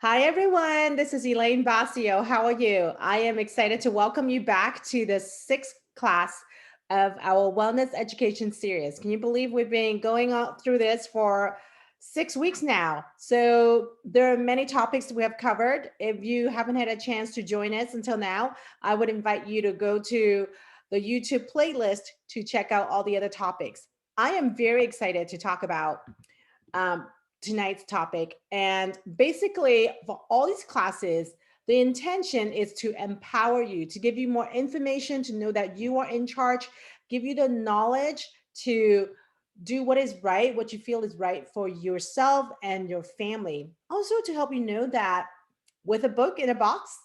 Hi, everyone. This is Elaine Basio. How are you? I am excited to welcome you back to the sixth class of our wellness education series. Can you believe we've been going on through this for 6 weeks now? So, there are many topics we have covered. If you haven't had a chance to join us until now, I would invite you to go to the YouTube playlist to check out all the other topics. I am very excited to talk about um, tonight's topic. And basically, for all these classes, the intention is to empower you, to give you more information, to know that you are in charge, give you the knowledge to do what is right, what you feel is right for yourself and your family. Also, to help you know that with a book in a box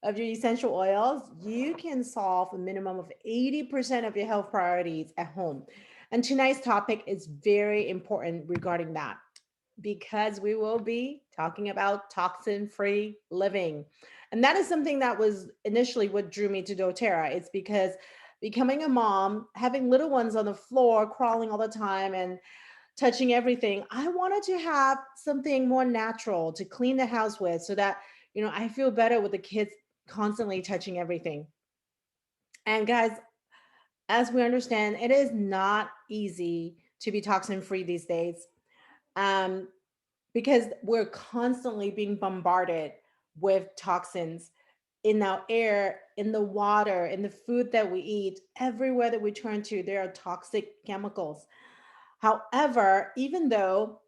of your essential oils, you can solve a minimum of 80% of your health priorities at home. And tonight's topic is very important regarding that because we will be talking about toxin free living. And that is something that was initially what drew me to doTERRA. It's because becoming a mom, having little ones on the floor, crawling all the time and touching everything, I wanted to have something more natural to clean the house with so that, I feel better with the kids constantly touching everything. And guys, as we understand, it is not easy to be toxin free these days. Um, because we're constantly being bombarded with toxins in our air, in the water, in the food that we eat. Everywhere that we turn to, there are toxic chemicals. However, even though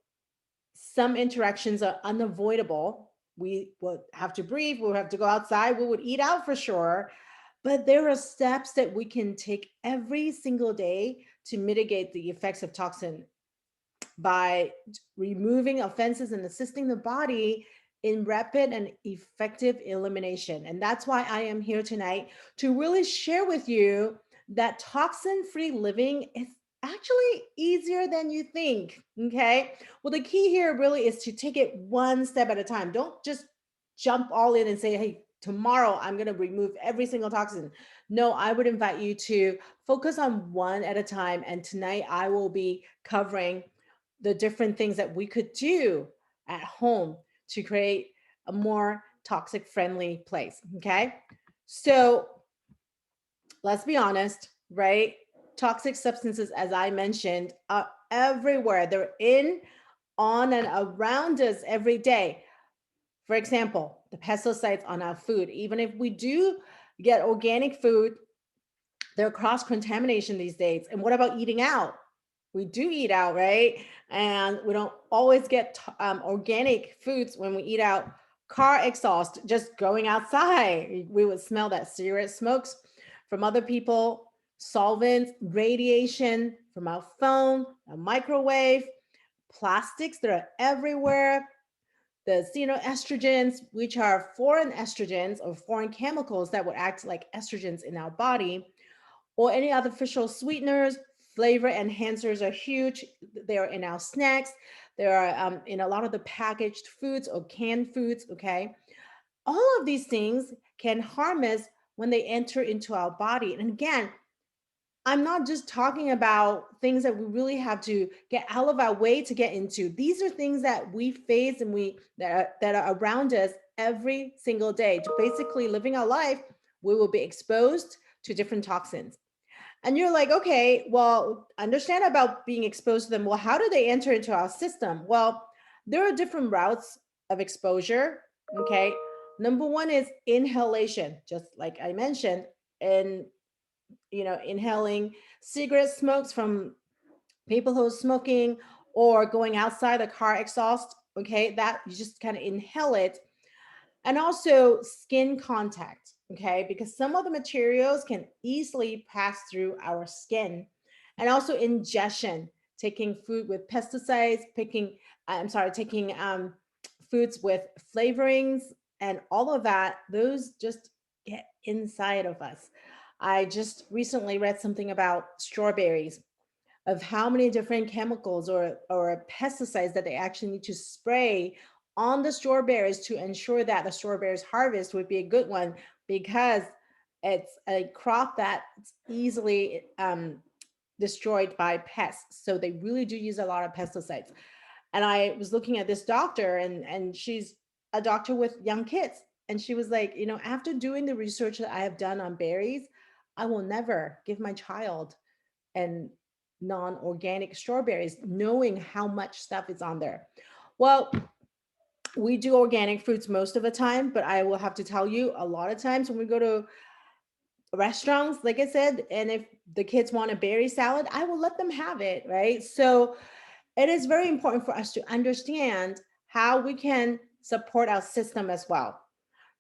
some interactions are unavoidable, we will have to breathe, we'll have to go outside, we would eat out for sure. But there are steps that we can take every single day to mitigate the effects of toxin by removing offenses and assisting the body in rapid and effective elimination. And that's why I am here tonight to really share with you that toxin free living is actually easier than you think. Okay. Well, the key here really is to take it one step at a time. Don't just jump all in and say, hey, tomorrow I'm going to remove every single toxin. No, I would invite you to focus on one at a time. And tonight I will be covering the different things that we could do at home to create a more toxic friendly place. Okay. So let's be honest, right? Toxic substances, as I mentioned, are everywhere. They're in, on, and around us every day. For example, the pesticides on our food. Even if we do get organic food, there are cross contamination these days. And what about eating out? We do eat out, right? And we don't always get organic foods when we eat out. Car exhaust, just going outside, we would smell that cigarette smokes from other people, solvents, radiation from our phone, a microwave, plastics that are everywhere, the xenoestrogens, which are foreign estrogens or foreign chemicals that would act like estrogens in our body, or any artificial sweeteners. Flavor enhancers are huge. They are in our snacks. They are in a lot of the packaged foods or canned foods. Okay. All of these things can harm us when they enter into our body. And again, I'm not just talking about things that we really have to get out of our way to get into. These are things that we face and that are around us every single day. To basically living our life, we will be exposed to different toxins. And you're like, okay, well, understand about being exposed to them. Well, how do they enter into our system? Well, there are different routes of exposure. Okay. Number one is inhalation, just like I mentioned, and inhaling cigarette smokes from people who are smoking or going outside the car exhaust. Okay, that you just kind of inhale it, and also skin contact. Okay, because some of the materials can easily pass through our skin, and also ingestion, taking food with pesticides, taking foods with flavorings, and all of that. Those just get inside of us. I just recently read something about strawberries, of how many different chemicals or pesticides that they actually need to spray on the strawberries to ensure that the strawberries harvest would be a good one, because it's a crop that's easily destroyed by pests. So they really do use a lot of pesticides. And I was looking at this doctor, and she's a doctor with young kids. And she was like, after doing the research that I have done on berries, I will never give my child and non-organic strawberries, knowing how much stuff is on there. Well, we do organic fruits most of the time, but I will have to tell you, a lot of times when we go to restaurants, like I said, and if the kids want a berry salad, I will let them have it, right? So it is very important for us to understand how we can support our system as well.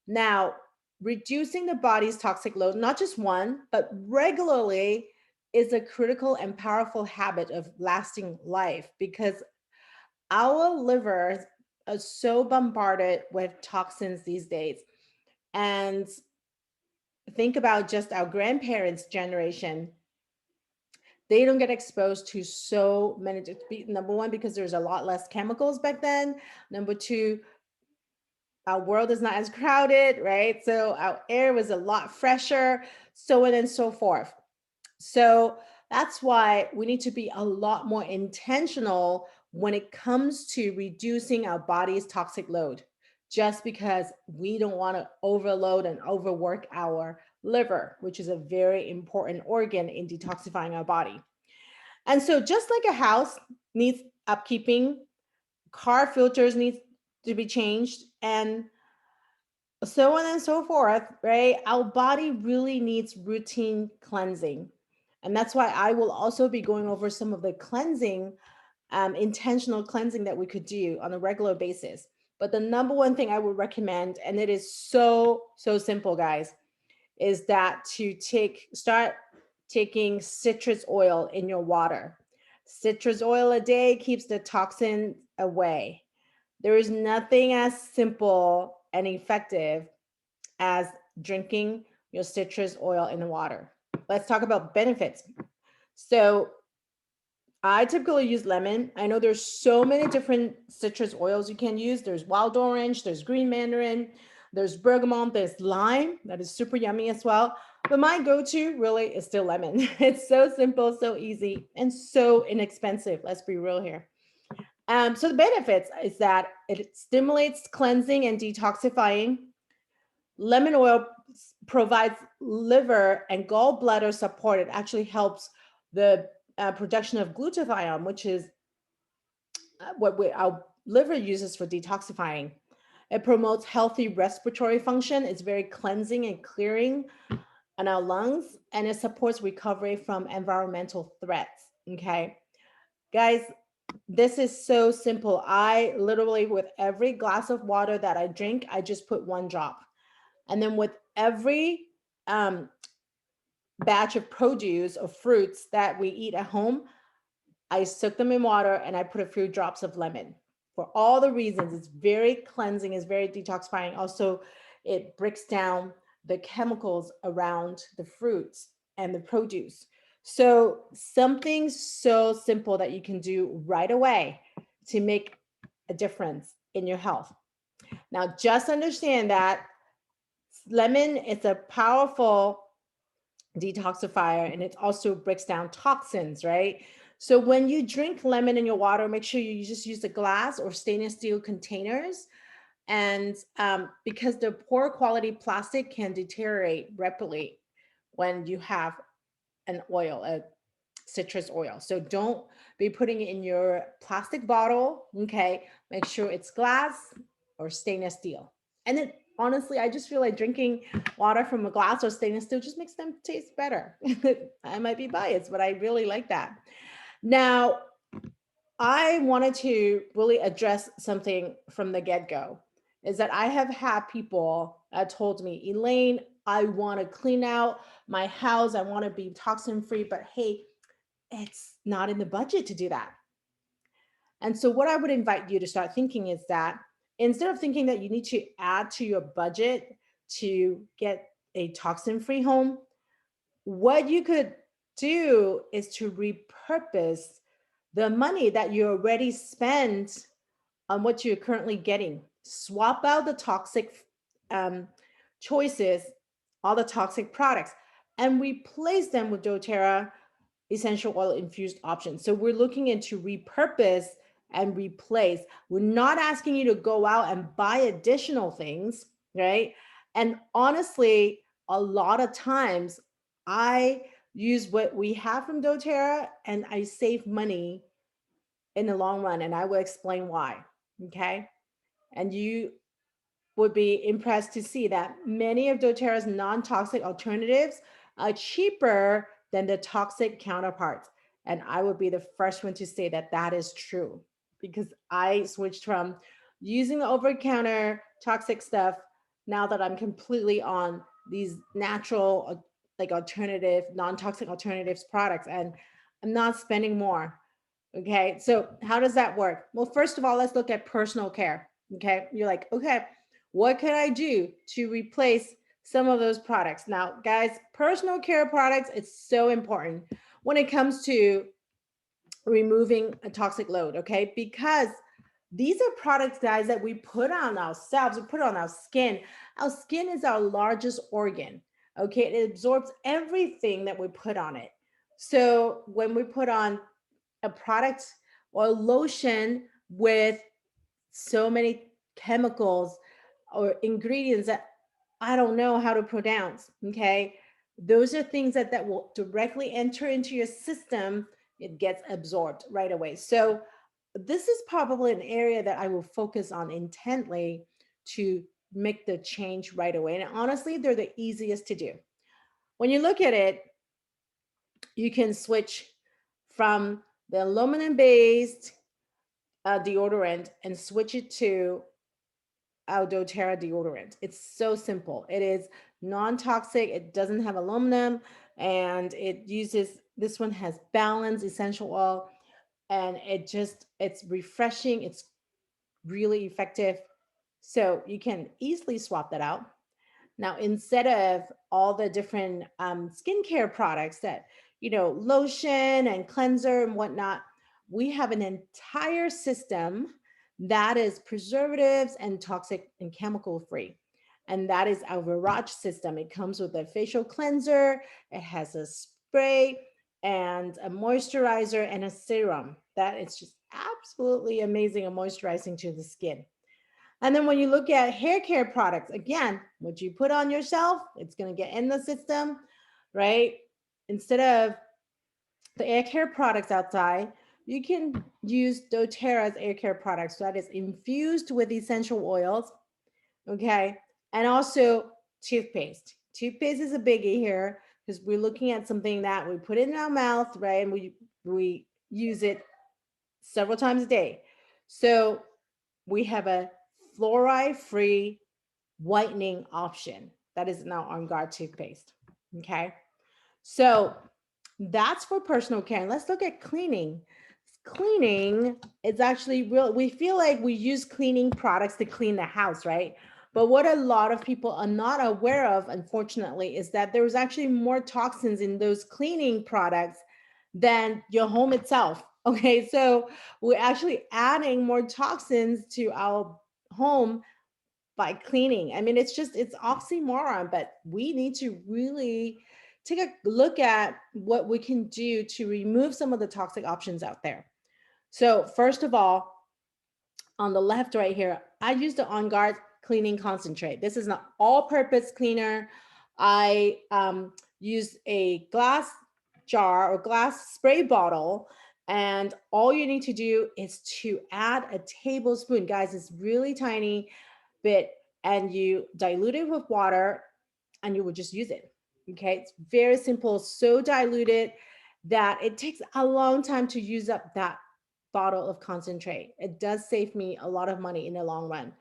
Now, reducing the body's toxic load, not just one, but regularly, is a critical and powerful habit of lasting life, because our livers are so bombarded with toxins these days. And think about just our grandparents' generation. They don't get exposed to so many. Number one, because there's a lot less chemicals back then. Number two, our world is not as crowded, right? So our air was a lot fresher, so on and so forth. So that's why we need to be a lot more intentional when it comes to reducing our body's toxic load, just because we don't want to overload and overwork our liver, which is a very important organ in detoxifying our body. And so, just like a house needs upkeeping, car filters need to be changed, and so on and so forth, right? Our body really needs routine cleansing. And that's why I will also be going over some of the cleansing, intentional cleansing that we could do on a regular basis. But the number one thing I would recommend, and it is so, so simple, guys, is that start taking citrus oil in your water. Citrus oil a day keeps the toxin away. There is nothing as simple and effective as drinking your citrus oil in the water. Let's talk about benefits. So, I typically use lemon. I know there's so many different citrus oils you can use. There's wild orange, there's green mandarin, there's bergamot, there's lime. That is super yummy as well. But my go-to really is still lemon. It's so simple, so easy, and so inexpensive. Let's be real here. So the benefits is that it stimulates cleansing and detoxifying. Lemon oil provides liver and gallbladder support. It actually helps the production of glutathione, which is our liver uses for detoxifying. It promotes healthy respiratory function. It's very cleansing and clearing on our lungs, and it supports recovery from environmental threats. Okay, guys, this is so simple. I literally, with every glass of water that I drink, I just put one drop. And then with every batch of produce or fruits that we eat at home, I soak them in water and I put a few drops of lemon for all the reasons. It's very cleansing, it's very detoxifying. Also, it breaks down the chemicals around the fruits and the produce. So, something so simple that you can do right away to make a difference in your health. Now, just understand that lemon is a powerful detoxifier, and it also breaks down toxins, right? So when you drink lemon in your water, make sure you just use a glass or stainless steel containers. And because the poor quality plastic can deteriorate rapidly when you have an oil, a citrus oil. So don't be putting it in your plastic bottle. Okay. Make sure it's glass or stainless steel. And then honestly, I just feel like drinking water from a glass or stainless steel just makes them taste better. I might be biased, but I really like that. Now, I wanted to really address something from the get go, is that I have had people that told me, Elaine, I want to clean out my house. I want to be toxin free, but hey, it's not in the budget to do that. And so, what I would invite you to start thinking is that instead of thinking that you need to add to your budget to get a toxin free home, what you could do is to repurpose the money that you already spent on what you're currently getting. Swap out the toxic um, choices, all the toxic products, and replace them with doTERRA essential oil infused options. So we're looking into repurpose and replace. We're not asking you to go out and buy additional things, right? And honestly, a lot of times I use what we have from doTERRA and I save money in the long run, and I will explain why. Okay. And you would be impressed to see that many of doTERRA's non-toxic alternatives are cheaper than the toxic counterparts. And I would be the first one to say that that is true because I switched from using the over-the-counter toxic stuff now that I'm completely on these natural, like alternative, non-toxic alternatives products, and I'm not spending more. Okay. So how does that work? Well, first of all, let's look at personal care. Okay. You're like, okay, what can I do to replace some of those products? Now, guys, personal care products, it's so important when it comes to removing a toxic load. Okay. Because these are products, guys, that we put on ourselves, we put on our skin. Our skin is our largest organ. Okay. It absorbs everything that we put on it. So when we put on a product or lotion with so many chemicals or ingredients that I don't know how to pronounce. Okay. Those are things that will directly enter into your system. It gets absorbed right away. So this is probably an area that I will focus on intently to make the change right away. And honestly, they're the easiest to do. When you look at it, you can switch from the aluminum based deodorant and switch it to our doTERRA deodorant. It's so simple. It is non-toxic. It doesn't have aluminum, and it uses, this one has balanced essential oil, and it's refreshing. It's really effective. So you can easily swap that out. Now, instead of all the different skincare products that, lotion and cleanser and whatnot, we have an entire system that is preservatives and toxic and chemical free. And that is our Virage system. It comes with a facial cleanser, it has a spray and a moisturizer and a serum. That is just absolutely amazing and moisturizing to the skin. And then when you look at hair care products, again, what you put on yourself, it's going to get in the system, right? Instead of the air care products outside, you can use doTERRA's air care products that is infused with essential oils, okay? And also toothpaste. Toothpaste is a biggie here because we're looking at something that we put in our mouth, right? And we use it several times a day. So we have a fluoride free whitening option that is now on guard toothpaste. Okay. So that's for personal care. And let's look at cleaning. Cleaning is actually real. We feel like we use cleaning products to clean the house, right? But what a lot of people are not aware of, unfortunately, is that there's actually more toxins in those cleaning products than your home itself. Okay, so we're actually adding more toxins to our home by cleaning. I mean, it's oxymoron, but we need to really take a look at what we can do to remove some of the toxic options out there. So, first of all, on the left right here, I use the On Guard cleaning concentrate. This is an all-purpose cleaner. I use a glass jar or glass spray bottle, and all you need to do is to add a tablespoon. Guys, it's really tiny bit, and you dilute it with water, and you would just use it. Okay, it's very simple, so diluted that it takes a long time to use up that bottle of concentrate. It does save me a lot of money in the long run.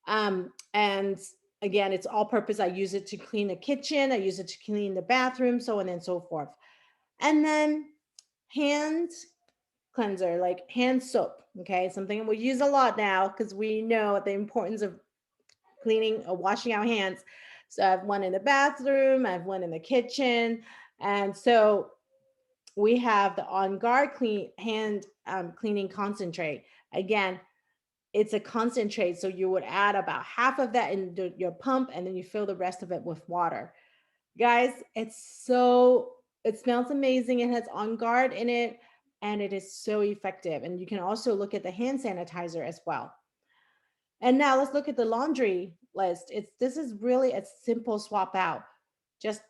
And again, it's all purpose. I use it to clean the kitchen, I use it to clean the bathroom, so on and so forth. And then hand cleanser, like hand soap. Okay, something we use a lot now because we know the importance of cleaning or washing our hands. So I have one in the bathroom, I have one in the kitchen. And so we have the On Guard clean hand cleaning concentrate. Again, it's a concentrate, so you would add about half of that into your pump, and then you fill the rest of it with water. Guys, it smells amazing. It has On Guard in it, and it is so effective. And you can also look at the hand sanitizer as well. And now let's look at the laundry list. This is really a simple swap out. Just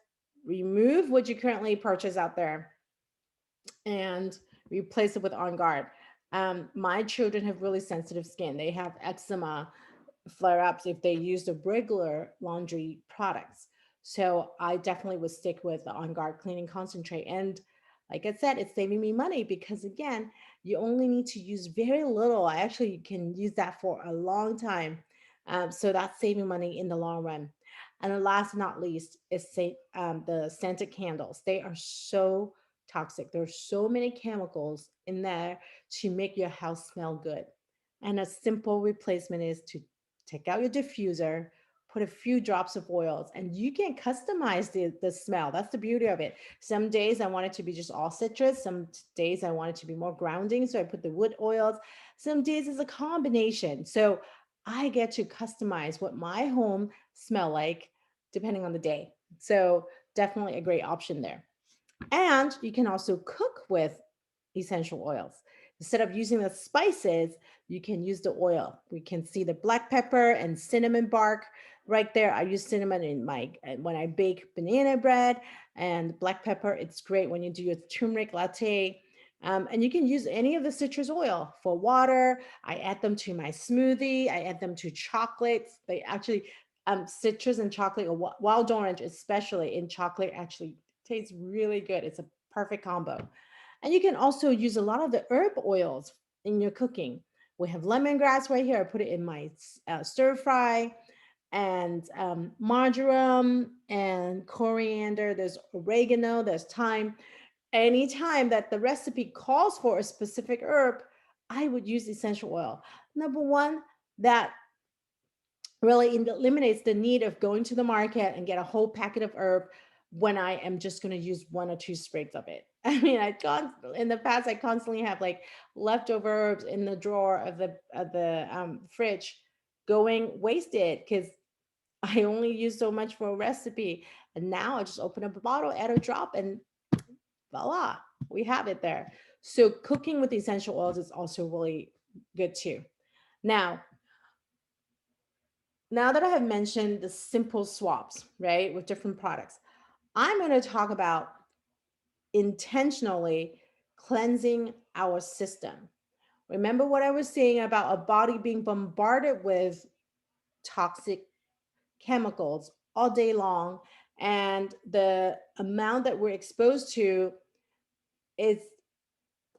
remove what you currently purchase out there and replace it with On Guard. My children have really sensitive skin. They have eczema flare ups if they use the regular laundry products. So I definitely would stick with the On Guard cleaning concentrate. And like I said, it's saving me money because again, you only need to use very little. I actually can use that for a long time. So that's saving money in the long run. And then last but not least is the scented candles. They are so toxic. There's so many chemicals in there to make your house smell good. And a simple replacement is to take out your diffuser, put a few drops of oils, and you can customize the smell. That's the beauty of it. Some days I want it to be just all citrus. Some days I want it to be more grounding. So I put the wood oils. Some days it's a combination. So I get to customize what my home smell like depending on the day. So definitely a great option there. And you can also cook with essential oils. Instead of using the spices, you can use the oil. We can see the black pepper and cinnamon bark right there. I use cinnamon in my when I bake banana bread, and black pepper. It's great when you do your turmeric latte. And you can use any of the citrus oil for water. I add them to my smoothie. I add them to chocolates. They actually, citrus and chocolate, or wild orange, especially in chocolate, actually tastes really good. It's a perfect combo. And you can also use a lot of the herb oils in your cooking. We have lemongrass right here. I put it in my stir fry, and marjoram and coriander. There's oregano, there's thyme. Anytime that the recipe calls for a specific herb, I would use essential oil. Number one, that really eliminates the need of going to the market and get a whole packet of herb when I am just going to use one or two sprigs of it. I mean, in the past I constantly have like leftover herbs in the drawer of the fridge going wasted because I only use so much for a recipe. And now I just open up a bottle, add a drop, and voila, we have it there. So cooking with essential oils is also really good too. Now, now that I have mentioned the simple swaps, right, with different products, I'm going to talk about intentionally cleansing our system. Remember what I was saying about a body being bombarded with toxic chemicals all day long, and the amount that we're exposed to is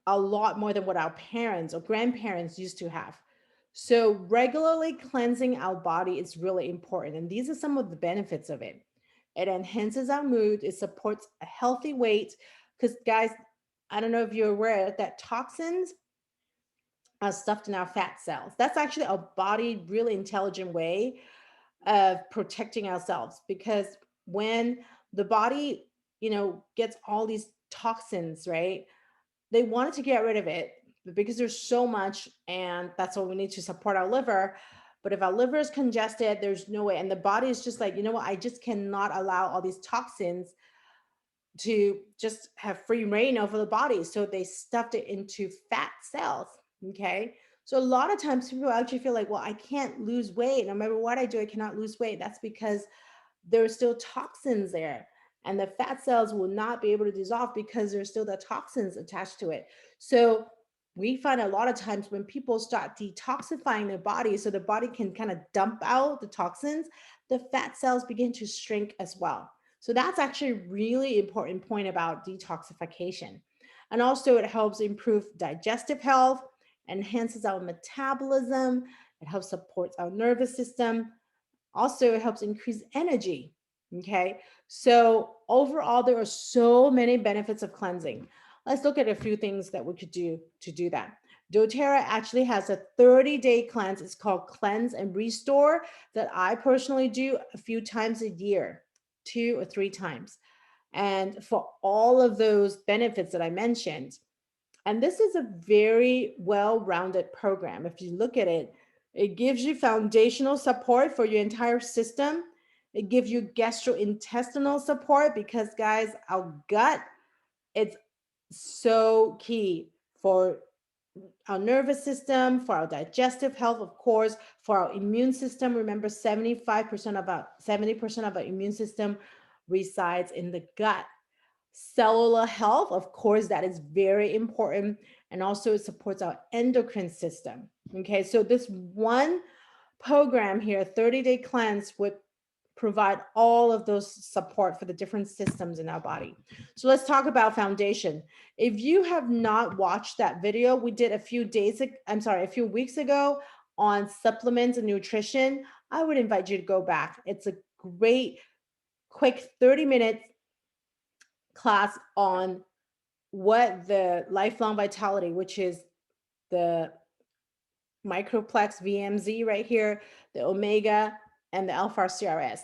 a lot more than what our parents or grandparents used to have. So, regularly cleansing our body is really important. And these are some of the benefits of it. It enhances our mood, it supports a healthy weight. Because, guys, I don't know if you're aware that toxins are stuffed in our fat cells. That's actually a body really intelligent way of protecting ourselves, because when the body, gets all these toxins, right? They wanted to get rid of it, but because there's so much, and that's what we need to support our liver. But if our liver is congested, there's no way. And the body is just like, you know what? I just cannot allow all these toxins to just have free reign over the body. So they stuffed it into fat cells. Okay. So a lot of times people actually feel like, well, I can't lose weight. No matter what I do, I cannot lose weight. That's because there's still toxins there. And the fat cells will not be able to dissolve because there's still the toxins attached to it. So we find a lot of times when people start detoxifying their body so the body can kind of dump out the toxins, the fat cells begin to shrink as well. So that's actually a really important point about detoxification. And also it helps improve digestive health, enhances our metabolism, it helps support our nervous system, also it helps increase energy. Okay, so overall there are so many benefits of cleansing. Let's look at a few things that we could do to do that. doTERRA actually has a 30-day cleanse. It's called Cleanse and Restore, that I personally do a few times a year, 2 or 3 times, and for all of those benefits that I mentioned. And this is a very well-rounded program. If you look at it, it gives you foundational support for your entire system. It gives you gastrointestinal support because, guys, our gut, it's so key for our nervous system, for our digestive health, of course, for our immune system. Remember, 70% of our immune system resides in the gut. Cellular health, of course, that is very important. And also it supports our endocrine system. Okay, so this one program here, 30-day cleanse, would provide all of those support for the different systems in our body. So let's talk about foundation. If you have not watched that video we did a few weeks ago on supplements and nutrition, I would invite you to go back. It's a great quick 30-minute class on what the lifelong vitality, which is the microplex VMZ right here, the omega, and the alpha CRS.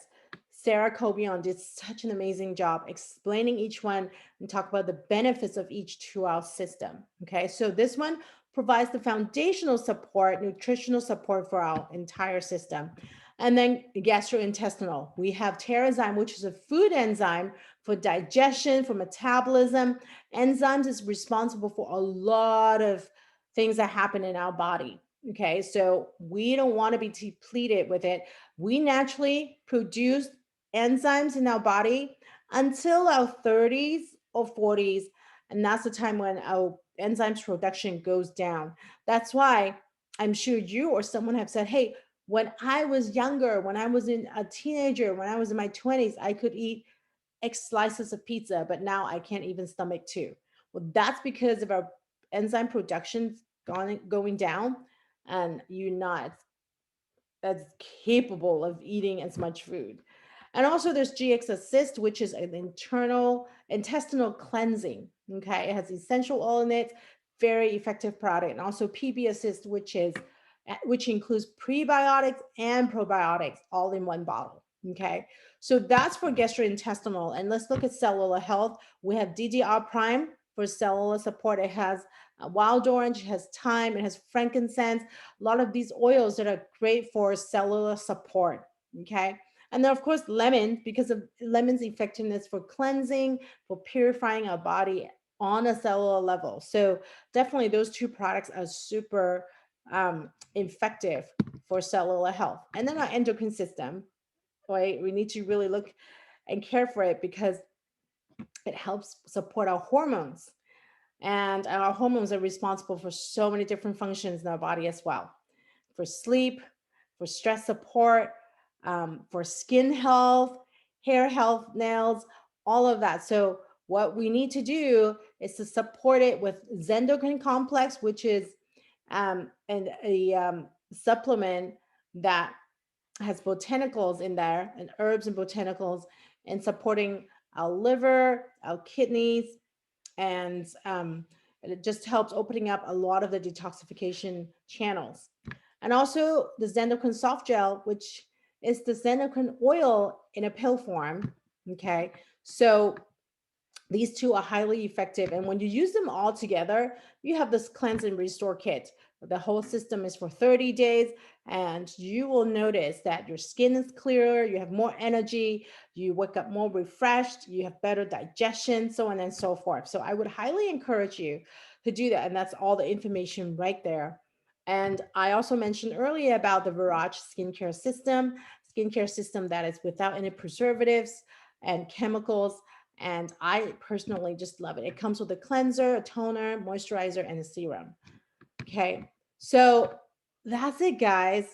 Sarah Cobion did such an amazing job explaining each one and talk about the benefits of each to our system. Okay, so this one provides the foundational support, nutritional support for our entire system. And then gastrointestinal, we have Terrazyme, which is a food enzyme for digestion, for metabolism. Enzymes is responsible for a lot of things that happen in our body. Okay, so we don't want to be depleted with it. We naturally produce enzymes in our body until our 30s or 40s. And that's the time when our enzymes production goes down. That's why I'm sure you or someone have said, hey, when I was younger, when I was a teenager, when I was in my 20s, I could eat X slices of pizza, but now I can't even stomach two. Well, that's because of our enzyme production going down, and you're not as capable of eating as much food. And also there's GX Assist, which is an internal intestinal cleansing. Okay, it has essential oil in it, very effective product. And also PB Assist, which includes prebiotics and probiotics all in one bottle. Okay, so that's for gastrointestinal. And let's look at cellular health. We have DDR Prime for cellular support. It has wild orange, it has thyme, it has frankincense, a lot of these oils that are great for cellular support. Okay, and then of course lemon, because of lemon's effectiveness for cleansing, for purifying our body on a cellular level. So definitely those two products are super effective for cellular health. And then our endocrine system, right? We need to really look and care for it because it helps support our hormones. And our hormones are responsible for so many different functions in our body as well, for sleep, for stress support, for skin health, hair health, nails, all of that. So what we need to do is to support it with Zendocrine Complex, which is a supplement that has botanicals in there and herbs and botanicals and supporting our liver, our kidneys, and it just helps opening up a lot of the detoxification channels. And also the Zendocrine Soft Gel, which is the Zendocrine oil in a pill form. Okay, so these two are highly effective. And when you use them all together, you have this cleanse and restore kit. The whole system is for 30 days, and you will notice that your skin is clearer, you have more energy, you wake up more refreshed, you have better digestion, so on and so forth. So I would highly encourage you to do that. And that's all the information right there. And I also mentioned earlier about the Virage skincare system that is without any preservatives and chemicals. And I personally just love it. It comes with a cleanser, a toner, moisturizer, and a serum. Okay. So that's it, guys.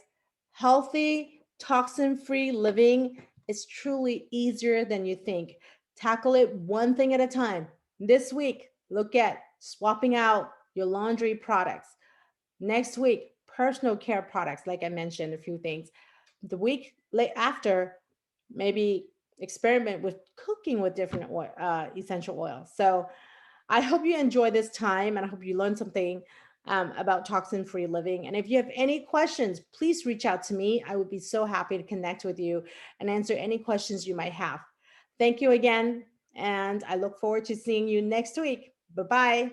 Healthy, toxin free living is truly easier than you think. Tackle it one thing at a time. This week, look at swapping out your laundry products. Next week, personal care products, like I mentioned, a few things. The week after, maybe experiment with cooking with different essential oils. So I hope you enjoy this time and I hope you learned something about toxin free living. And if you have any questions, please reach out to me. I would be so happy to connect with you and answer any questions you might have. Thank you again. And I look forward to seeing you next week. Bye bye.